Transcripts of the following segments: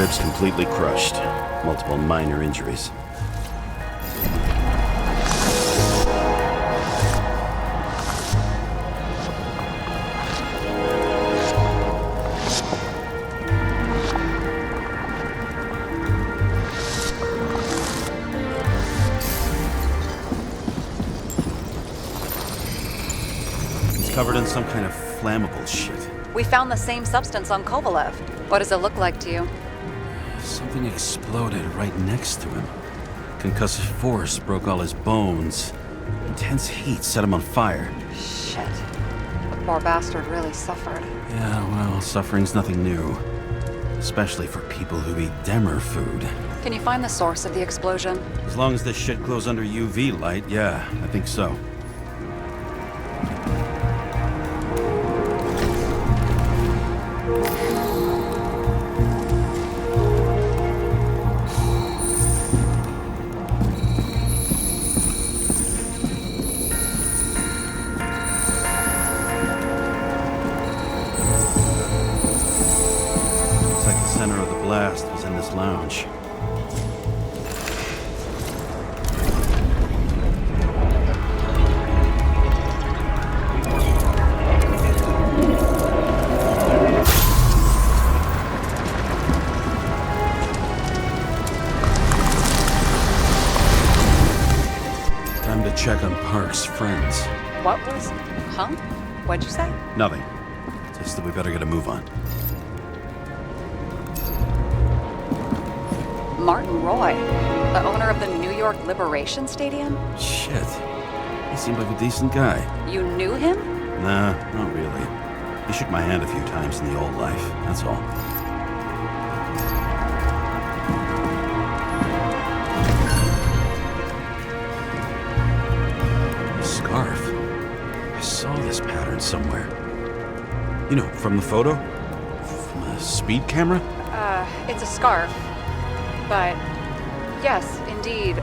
Ribs completely crushed. Multiple minor injuries. He's covered in some kind of flammable shit. We found the same substance on Kovalev. What does it look like to you? Something exploded right next to him. Concussive force broke all his bones. Intense heat set him on fire. Shit. The poor bastard really suffered. Yeah, well, suffering's nothing new. Especially for people who eat Demer food. Can you find the source of the explosion? As long as this shit glows under UV light, yeah, I think so. Center of the blast was in this lounge. Time to check on Park's friends. What was... Huh? What'd you say? Nothing. Just that we better get a move on. Martin Roy, the owner of the New York Liberation Stadium? Shit. He seemed like a decent guy. You knew him? Nah, not really. He shook my hand a few times in the old life, that's all. Scarf. I saw this pattern somewhere. You know, from the photo? From a speed camera? It's a scarf. But, yes, indeed.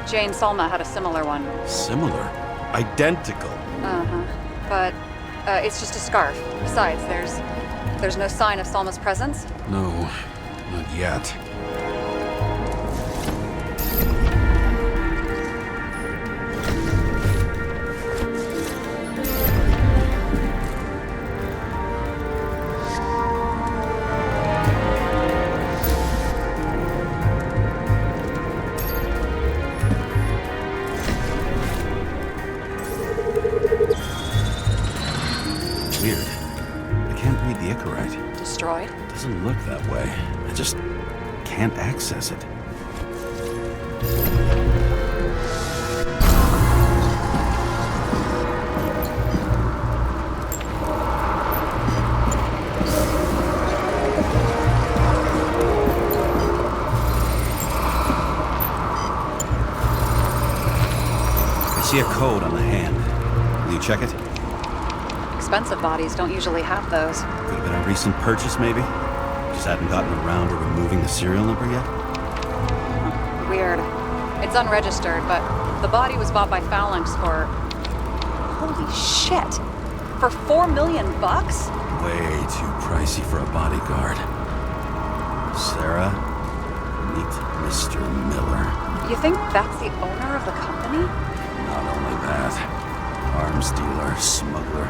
Jane Salma had a similar one. Similar? Identical? Uh-huh. But, it's just a scarf. Besides, there's no sign of Salma's presence? No, not yet. Weird. I can't read the Icarite. Destroyed? Doesn't look that way. I just can't access it. I see a code on the hand. Will you check it? Expensive bodies don't usually have those. Could have been a recent purchase, maybe? Just hadn't gotten around to removing the serial number yet? Weird. It's unregistered, but the body was bought by Phalanx for... Holy shit! For $4 million bucks? Way too pricey for a bodyguard. Sarah, meet Mr. Miller. You think that's the owner of the company? Not only that, arms dealer, smuggler.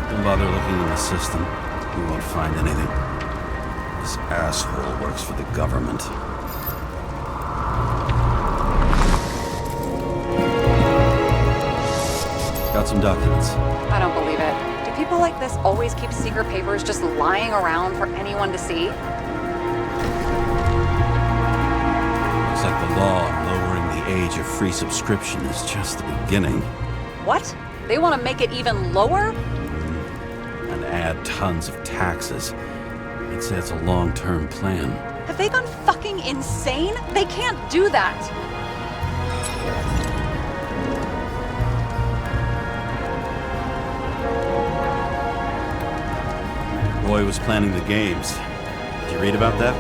Don't bother looking in the system. You won't find anything. This asshole works for the government. Got some documents. I don't believe it. Do people like this always keep secret papers just lying around for anyone to see? Looks like the law lowering the age of free subscription is just the beginning. What? They want to make it even lower? And add tons of taxes. I'd say it's a long-term plan. Have they gone fucking insane? They can't do that! Roy was planning the games. Did you read about that?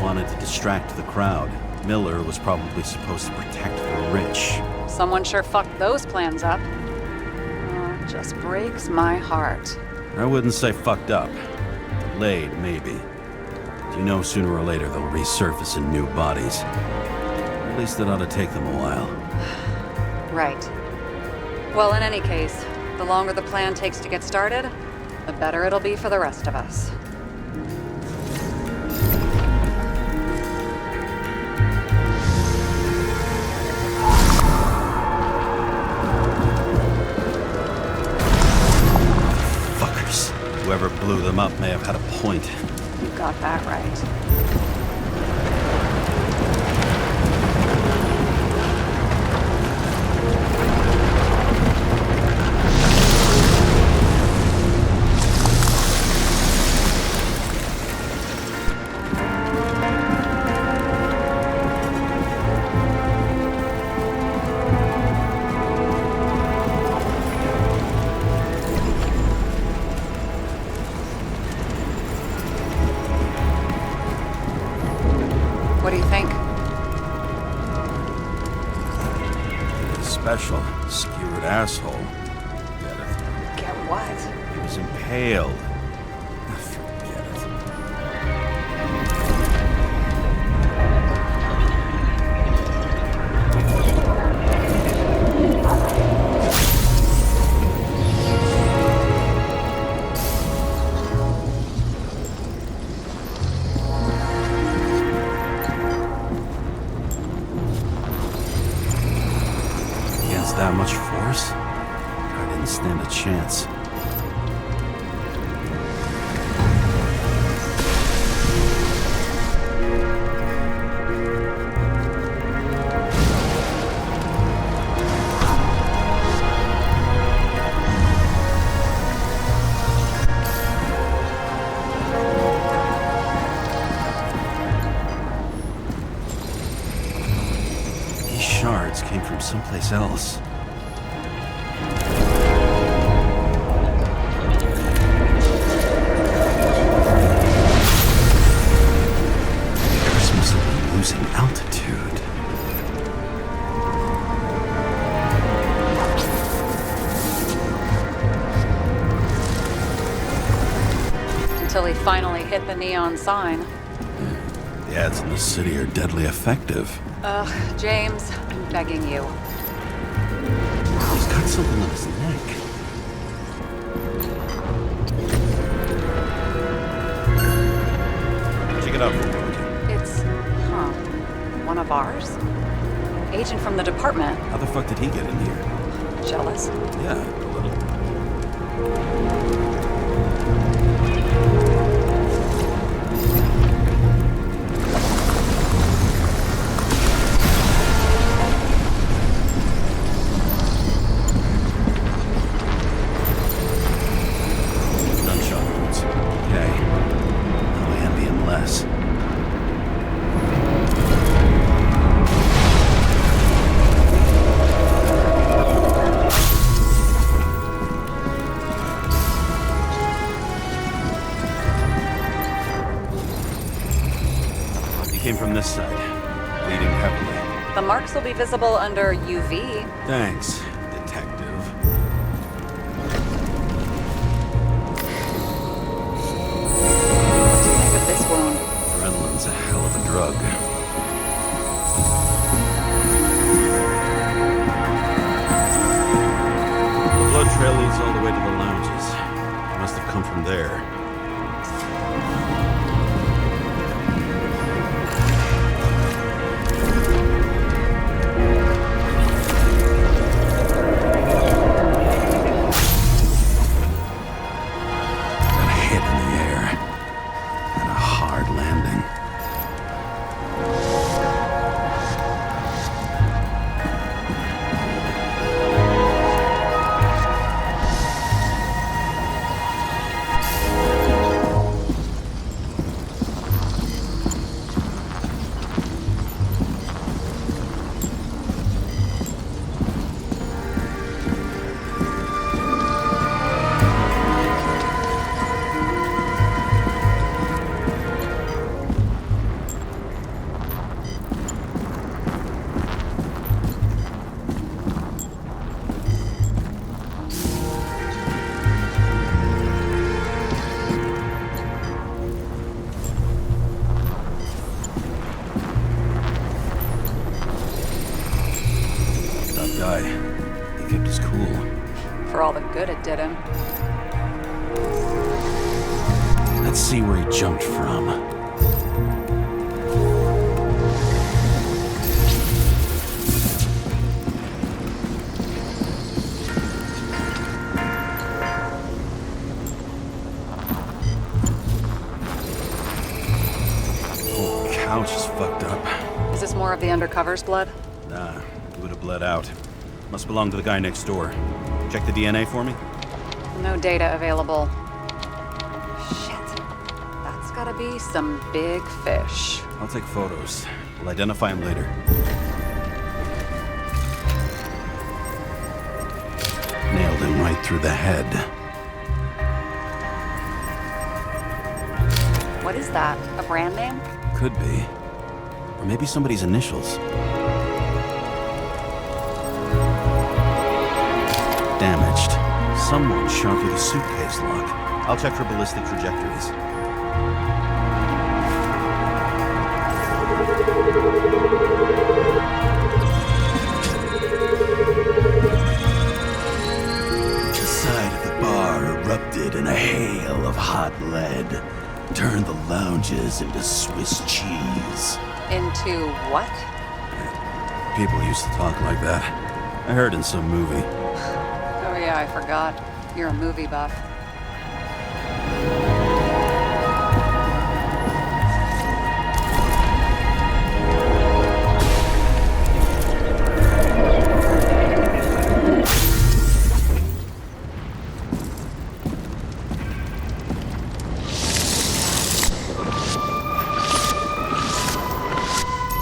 Wanted to distract the crowd. Miller was probably supposed to protect the rich. Someone sure fucked those plans up. Oh, it just breaks my heart. I wouldn't say fucked up. Delayed, maybe. Do We know sooner or later they'll resurface in new bodies. At least it ought to take them a while. Right. Well, in any case, the longer the plan takes to get started, the better it'll be for the rest of us. Fuckers. Whoever blew them up may have had a point. You got that right. What do you think? Special, skewered asshole. Get it? Get what? He was impaled. Forget it. That much force? I didn't stand a chance. These shards came from someplace else. Losing altitude. Until he finally hit the neon sign. The ads in the city are deadly effective. Ugh, James, I'm begging you. He's got something on his neck. Check it out for me. One of ours? Agent from the department. How the fuck did he get in here? Jealous? Yeah, a little. Gunshot wounds. Okay. No ambient less. Came from this side, bleeding heavily. The marks will be visible under UV. Thanks, detective. What do you think of this wound? Adrenaline's a hell of a drug. The blood trail leads all the way to the lounges. It must have come from there. guy. He kept his cool. For all the good it did him. Let's see where he jumped from. Whole couch is fucked up. Is this more of the undercover's blood? Nah, it would have bled out. Must belong to the guy next door. Check the DNA for me? No data available. Shit. That's gotta be some big fish. I'll take photos. We'll identify him later. Nailed him right through the head. What is that? A brand name? Could be. Or maybe somebody's initials. Damaged. Someone shot through the suitcase lock. I'll check for ballistic trajectories. The side of the bar erupted in a hail of hot lead. Turned the lounges into Swiss cheese. Into what? People used to talk like that. I heard in some movie. Oh yeah, I forgot. You're a movie buff.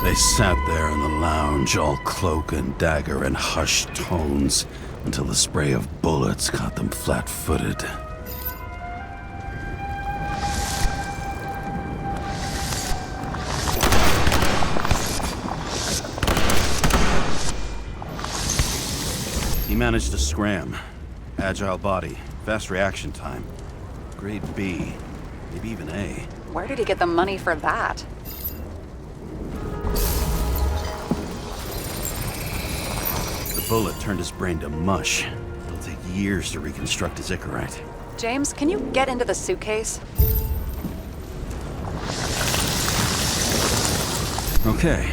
They sat there in the lounge, all cloak and dagger and hushed tones, until the spray of bullets caught them flat-footed. He managed to scram. Agile body, fast reaction time. Grade B, maybe even A. Where did he get the money for that? The bullet turned his brain to mush. It'll take years to reconstruct his Icarite. James, can you get into the suitcase? Okay.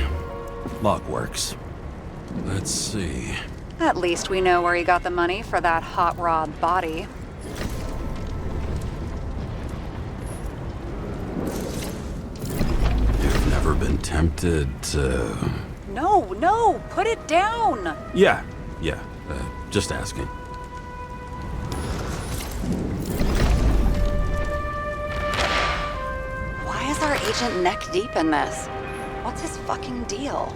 Lock works. Let's see. At least we know where he got the money for that hot rod body. You've never been tempted to... No, put it down! Yeah. Just asking. Why is our agent neck deep in this? What's his fucking deal?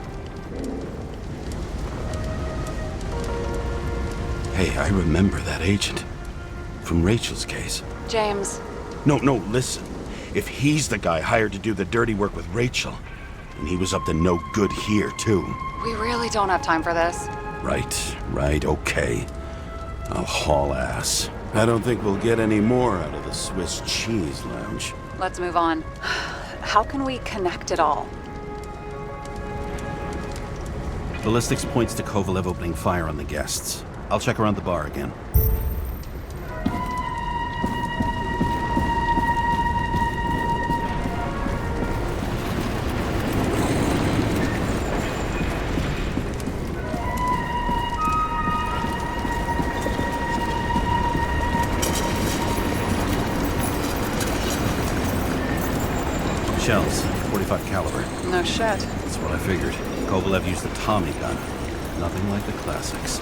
Hey, I remember that agent. From Rachel's case. James, No, listen. If he's the guy hired to do the dirty work with Rachel, and he was up to no good here, too. we really don't have time for this. Right, okay. I'll haul ass. I don't think we'll get any more out of the Swiss cheese lounge. Let's move on. How can we connect it all? Ballistics points to Kovalev opening fire on the guests. I'll check around the bar again. Shells, 45 caliber. No shit. That's what I figured. Kovalev used the Tommy gun. Nothing like the classics.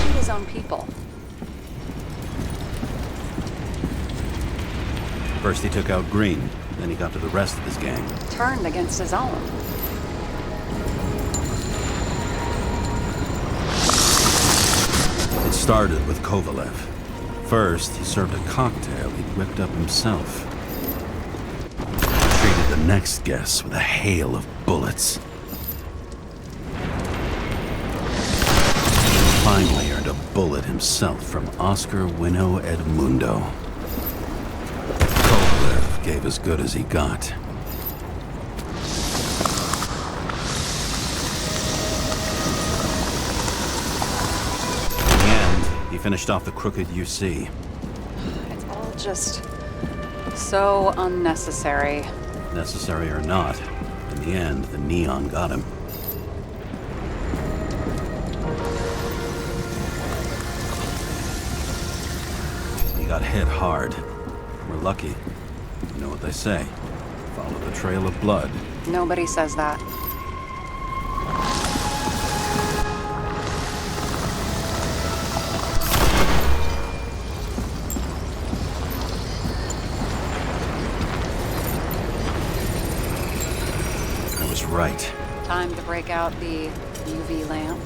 Shoot his own people. First he took out Green, then he got to the rest of his gang. Turned against his own. It started with Kovalev. First, he served a cocktail he'd whipped up himself. the next guess with a hail of bullets. He finally earned a bullet himself from Oscar Winnow Edmundo. Kovalev gave as good as he got. In the end, he finished off the crooked UC. It's all just so unnecessary. Necessary or not, in the end, the neon got him. He got hit hard. We're lucky. You know what they say. Follow the trail of blood. Nobody says that. I was right. Time to break out the UV lamp.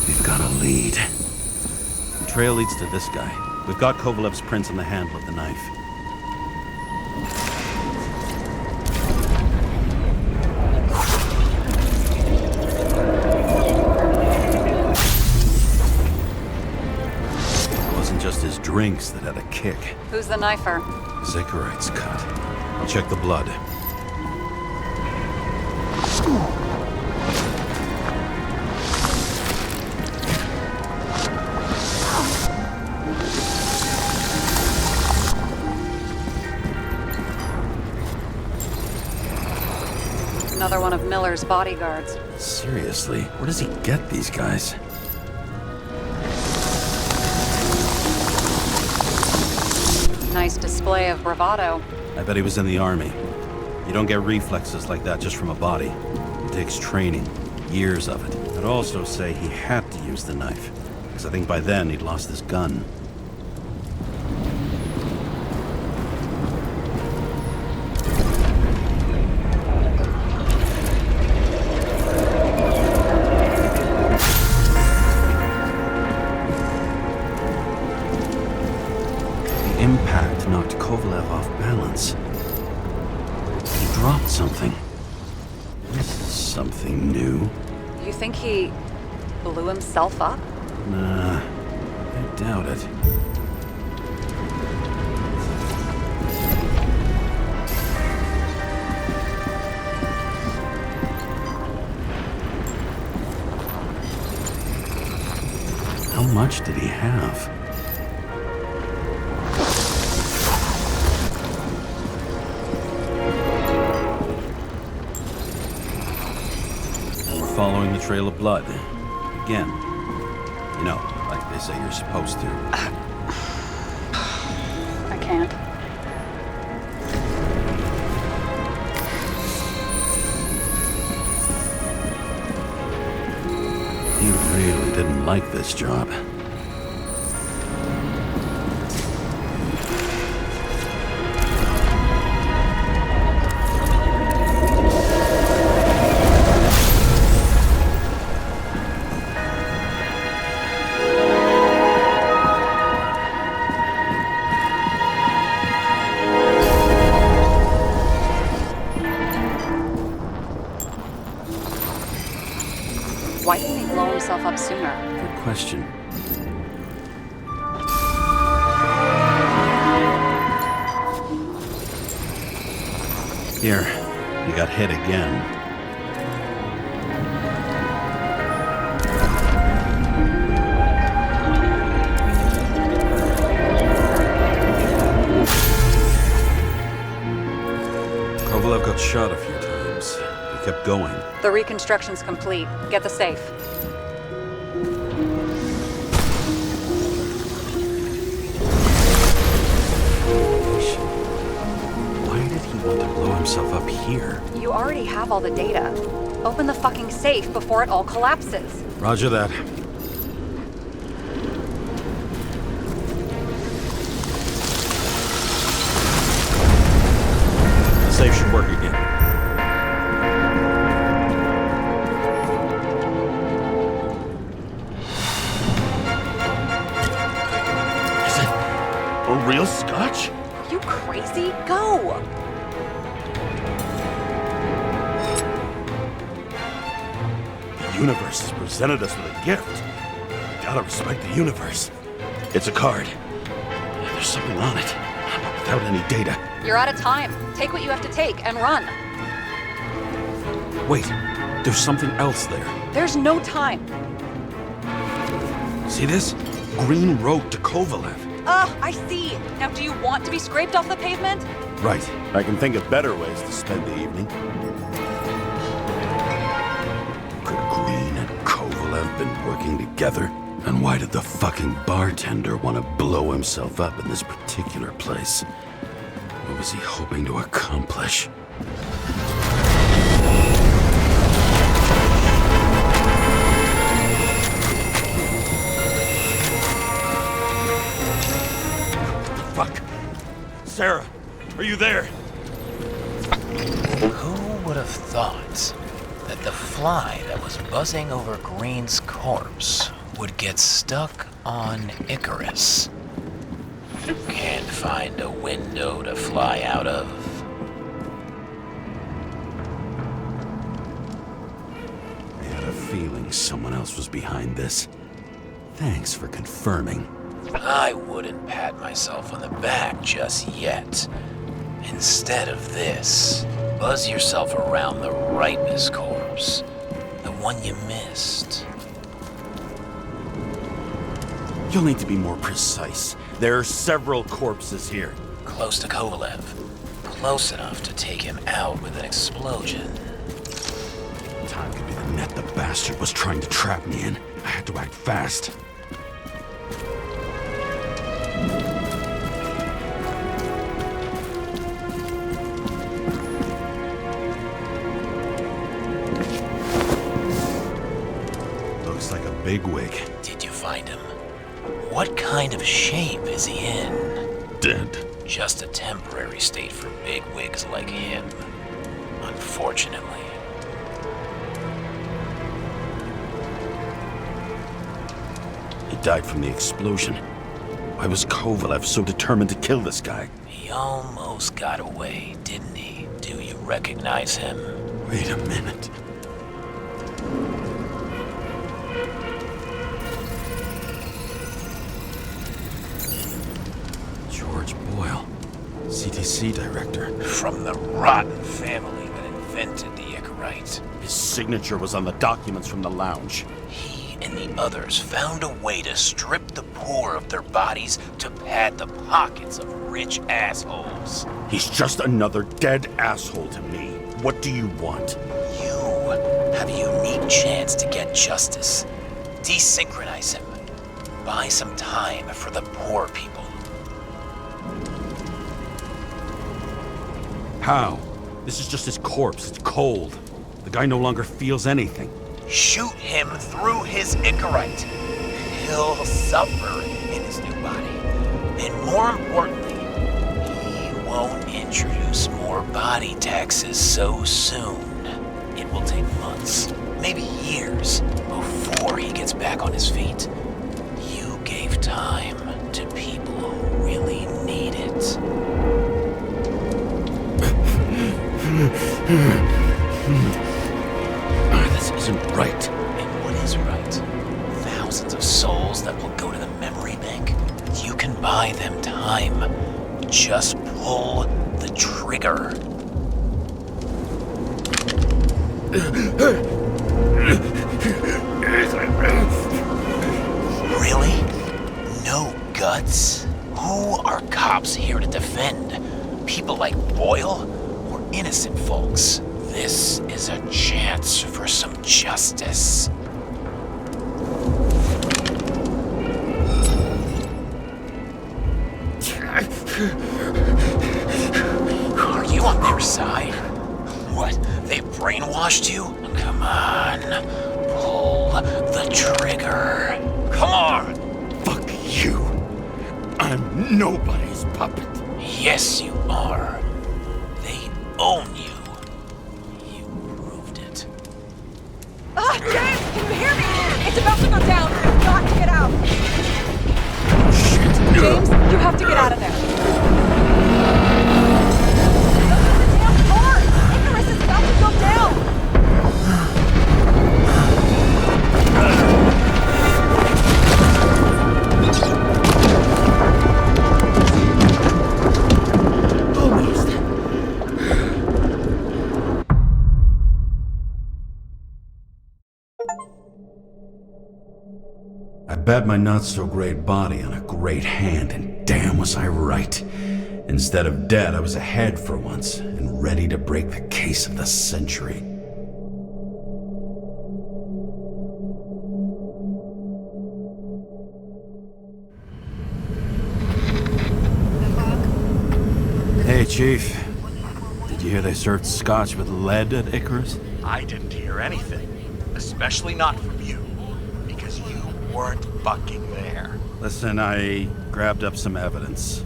We've got a lead. The trail leads to this guy. We've got Kovalev's prints on the handle of the knife. It wasn't just his drinks that had a kick. Who's the knifer? Zacharites cut. I'll check the blood. Another one of Miller's bodyguards. Seriously, where does he get these guys? Nice display of bravado. I bet he was in the army. You don't get reflexes like that just from a body. It takes training, years of it. I'd also say he had to use the knife, because I think by then he'd lost his gun. The impact knocked Kovalev off balance. He dropped something. This is something new. You think he blew himself up? Nah, I doubt it. How much did he have? We're following the trail of blood. Again. You know, like they say you're supposed to. I can't. He really didn't like this job. Why didn't he blow himself up sooner? Good question. Here, you got hit again. Kovalev got shot a few times. He kept going. The reconstruction's complete. Get the safe. Why did he want to blow himself up here? You already have all the data. Open the fucking safe before it all collapses. Roger that. The safe should work again. universe has presented us with a gift. We gotta respect the universe. It's a card. There's something on it, but without any data. You're out of time. Take what you have to take and run. Wait, there's something else there. There's no time. See this? Green road to Kovalev. I see. Now, do you want to be scraped off the pavement? Right. I can think of better ways to spend the evening. Could Green and Kovalev been working together? And why did the fucking bartender want to blow himself up in this particular place? What was he hoping to accomplish? Fuck! Sarah, are you there? Who would have thought that the fly that was buzzing over Green's corpse would get stuck on Icarus? Can't find a window to fly out of. I had a feeling someone else was behind this. Thanks for confirming. I wouldn't pat myself on the back just yet. Instead of this, buzz yourself around the Ripus corpse, the one you missed. You'll need to be more precise. There are several corpses here. Close to Kovalev. Close enough to take him out with an explosion. Time could be the net the bastard was trying to trap me in. I had to act fast. Looks like a bigwig. Did you find him? What kind of shape is he in? Dead. Just a temporary state for bigwigs like him, unfortunately. He died from the explosion. Why was Kovalev so determined to kill this guy? He almost got away, didn't he? Do you recognize him? Wait a minute. George Boyle, CTC director. From the rotten family that invented the Icarite. His signature was on the documents from the lounge. He and the others found a way to strip the poor of their bodies to pad the pockets of rich assholes. He's just another dead asshole to me. What do you want? You have a unique chance to get justice. Desynchronize him. Buy some time for the poor people. How? This is just his corpse. It's cold. The guy no longer feels anything. Shoot him through his Icarite. He'll suffer in his new body. And more importantly, he won't introduce more body taxes so soon. It will take months, maybe years, before he gets back on his feet. You gave time to people who really need it. This isn't right. And what is right? Thousands of souls that will go to the memory bank. You can buy them time. Just pull the trigger. Really? No guts? Who are cops here to defend? People like Boyle or innocent folks? This is a chance for some justice. Are you on their side? What, they brainwashed you? Come on, pull the trigger. Come on! Fuck you. I'm nobody's puppet. Yes, you are. They own you. You proved it. James, can you hear me? It's about to go down. You've got to get out. Shit. James, you have to get out of there. Look at the damn car! Icarus is about to go down! I bet my not-so-great body on a great hand, and damn was I right. Instead of dead, I was ahead for once, and ready to break the case of the century. Hey, Chief. Did you hear they served scotch with lead at Icarus? I didn't hear anything, especially not from you, because you weren't fucking there. Listen, I grabbed up some evidence.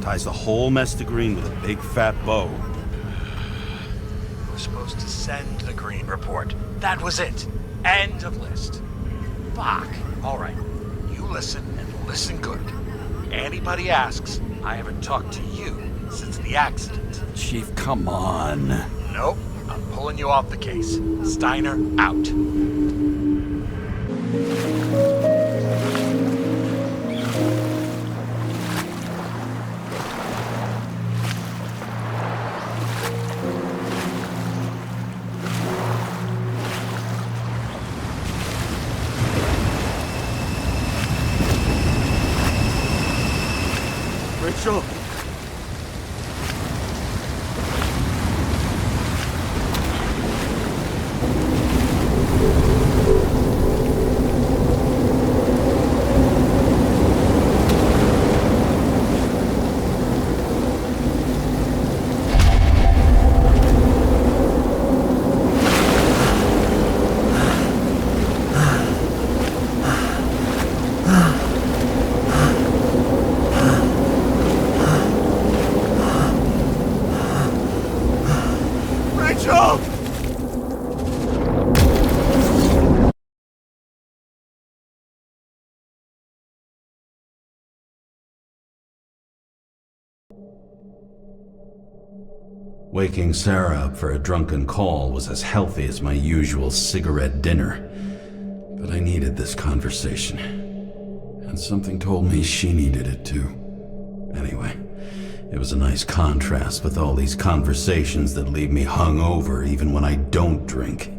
Ties the whole mess to Green with a big fat bow. You were supposed to send the Green report. That was it. End of list. Fuck. All right. You listen and listen good. Anybody asks, I haven't talked to you since the accident. Chief, come on. Nope. I'm pulling you off the case. Steiner, out. Rachel! Waking Sarah up for a drunken call was as healthy as my usual cigarette dinner. But I needed this conversation. And something told me she needed it too. Anyway, it was a nice contrast with all these conversations that leave me hungover even when I don't drink.